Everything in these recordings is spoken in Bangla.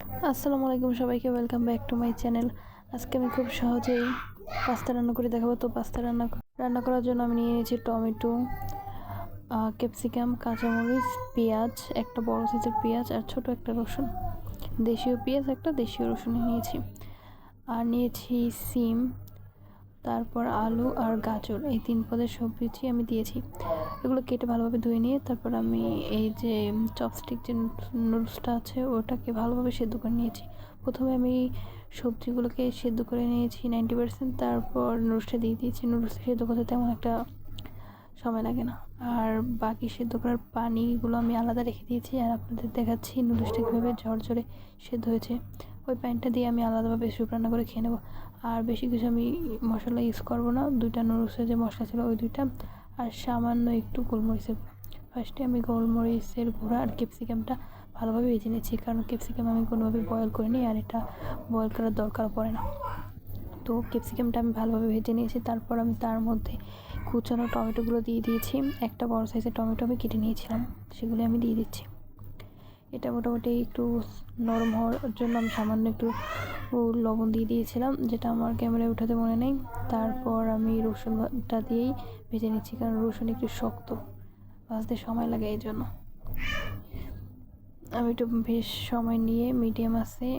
আসসালামু আলাইকুম সবাইকে, welcome back to my channel. আজকে আমি খুব সহজেই পাস্তা রান্না করে দেখাবো। তো পাস্তা রান্না করার জন্য আমি নিয়ে নিয়েছি টমেটো, ক্যাপসিকাম, কাঁচামরিচ, পেঁয়াজ, একটা বড় সাইজের পেঁয়াজ আর ছোট একটা রসুন, দেশীয় পেঁয়াজ একটা, দেশীয় রসুন নিয়েছি। আর নিয়েছি সিম, তারপর আলু আর গাজর, এই 3 পদের সবজি আমি দিয়েছি। এগুলো কেটে ভালোভাবে ধুয়ে নিয়ে তারপর আমি এই যে চপস্টিক যে নুডলসটা আছে ওটাকে ভালোভাবে সেদ্ধ করে নিয়েছি। প্রথমে আমি সবজিগুলোকে সেদ্ধ করে নিয়েছি 90%, তারপর নুডলসটা দিয়ে দিয়েছি। নুডলসটা সেদ্ধ করতে তেমন একটা সময় লাগে না। আর বাকি সেদ্ধ করার পানিগুলো আমি আলাদা রেখে দিয়েছি। আর আপনাদের দেখাচ্ছি নুডলসটা কীভাবে ঝরঝরে সেদ্ধ হয়েছে। ওই প্যানটা দিয়ে আমি আলাদাভাবে স্যুপ রান্না করে খেয়ে নেবো। আর বেশি কিছু আমি মশলা ইউজ করবো না। 2টা নুডলসের যে মশলা ছিল ওই 2টা, আর সামান্য একটু গোলমরিচের গুঁড়া। ফার্স্টে আমি গোলমরিচের গুঁড়া আর ক্যাপসিকামটা ভালোভাবে ভেজে নিয়েছি, কারণ ক্যাপসিকাম আমি কোনোভাবে বয়েল করিনি আর এটা বয়েল করার দরকার পড়ে না। তো ক্যাপসিকামটা আমি ভালোভাবে ভেজে নিয়েছি। তারপর আমি তার মধ্যে কুচানো টমেটোগুলো দিয়ে দিয়েছি। একটা বড় সাইজের টমেটো আমি কেটে নিয়েছিলাম, সেগুলো আমি দিয়ে দিচ্ছি। এটা মোটামুটি একটু নরম হওয়ার জন্য আমি সামান্য একটু লবণ দিয়ে দিয়েছিলাম, যেটা আমার ক্যামেরায় উঠাতে মনে নেই। তারপর আমি রসুনটা দিয়েই ভেজে নিচ্ছি, কারণ রসুন একটু শক্ত, ভাজতে সময় লাগে, এই জন্য আমি একটু বেশ সময় নিয়ে মিডিয়াম আঁচে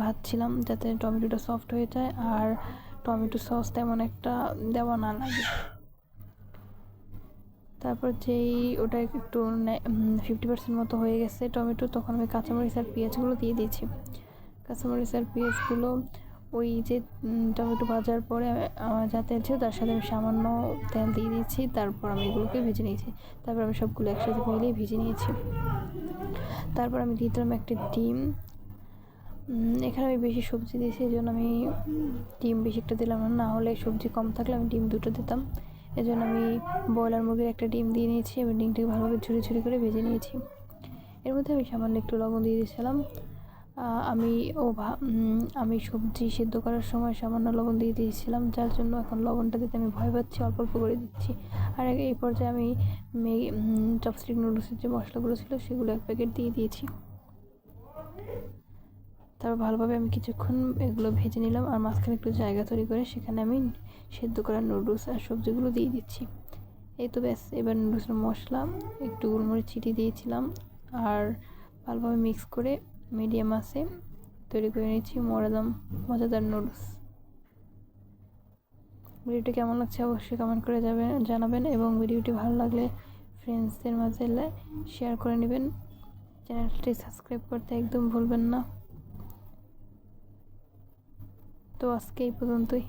ভাজছিলাম, যাতে টমেটোটা সফট হয়ে যায় আর টমেটো সস তেমন একটা দেওয়া না লাগে। তারপর যেই ওটা একটু 50% মতো হয়ে গেছে টমেটো, তখন আমি কাঁচামরিচ আর পেঁয়াজগুলো দিয়ে দিয়েছি। কাঁচামরিচ আর পেঁয়াজগুলো ওই যে টমেটো ভাজার পরে যা তেল ছিল তার সাথে আমি সামান্য তেল দিয়ে দিয়েছি। তারপর আমি এগুলোকে ভেজে নিয়েছি। তারপর আমি সবগুলো একসাথে মিলিয়ে ভেজে নিয়েছি। তারপর আমি দিয়ে দিলাম একটা ডিম। এখানে আমি বেশি সবজি দিয়েছি, এই জন্য আমি ডিম বেশি একটা দিলাম না, হলে সবজি কম থাকলে আমি ডিম 2টো দিতাম। এই জন্য আমি ব্রয়লার মুরগির একটা ডিম দিয়ে নিয়েছি এবং ডিমটাকে ভালোভাবে ঝুড়ি ঝুড়ি করে ভেজে নিয়েছি। এর মধ্যে আমি সামান্য একটু লবণ দিয়ে দিয়েছিলাম। আমি সবজি সেদ্ধ করার সময় সামান্য লবণ দিয়ে দিয়েছিলাম, যার জন্য এখন লবণটা দিতে আমি ভয় পাচ্ছি, অল্প অল্প করে দিচ্ছি। আর এই পর্যায়ে আমি চপস্টিক নুডলসের যে মশলাগুলো ছিল সেগুলো 1 প্যাকেট দিয়ে দিয়েছি। তারপর ভালোভাবে আমি কিছুক্ষণ এগুলো ভেজে নিলাম, আর মাঝখানে একটু জায়গা তৈরি করে সেখানে আমি সেদ্ধ করা নুডলস আর সবজিগুলো দিয়ে দিচ্ছি। এই তো ব্যাস, এবার নুডলসের মশলা একটু গোলমরিচ ছিটিয়ে দিয়েছিলাম আর ভালোভাবে মিক্স করে মিডিয়াম আঁচে তৈরি করে নিচ্ছি মজাদার নুডলস। ভিডিওটি কেমন লাগছে অবশ্যই কমেন্ট করে জানাবেন, এবং ভিডিওটি ভালো লাগলে ফ্রেন্ডসদের মাঝে শেয়ার করে নেবেন। চ্যানেলটি সাবস্ক্রাইব করতে একদম ভুলবেন না। তো আজকে এই পর্যন্তই।